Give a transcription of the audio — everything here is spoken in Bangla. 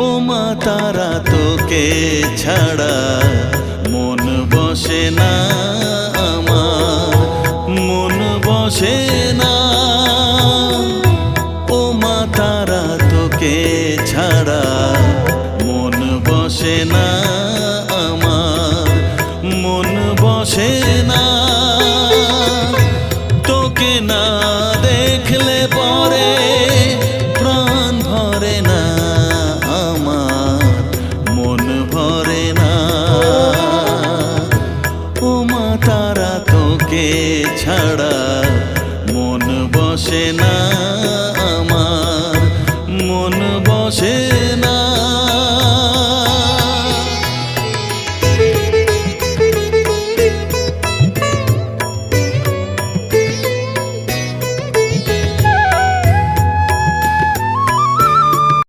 ও মা তারা তোকে ছাড়া মন বসে না আমার, মন বসে না। ও মা তারা তোকে ছাড়া মন বসে না আমার, মন বসে না। তোকে না দেখলে পরে প্রাণ ভরে না আমার, মন ভরে না। ও মা তারা তোকে ছাড়া মন বসে না আমার, মন বসে না।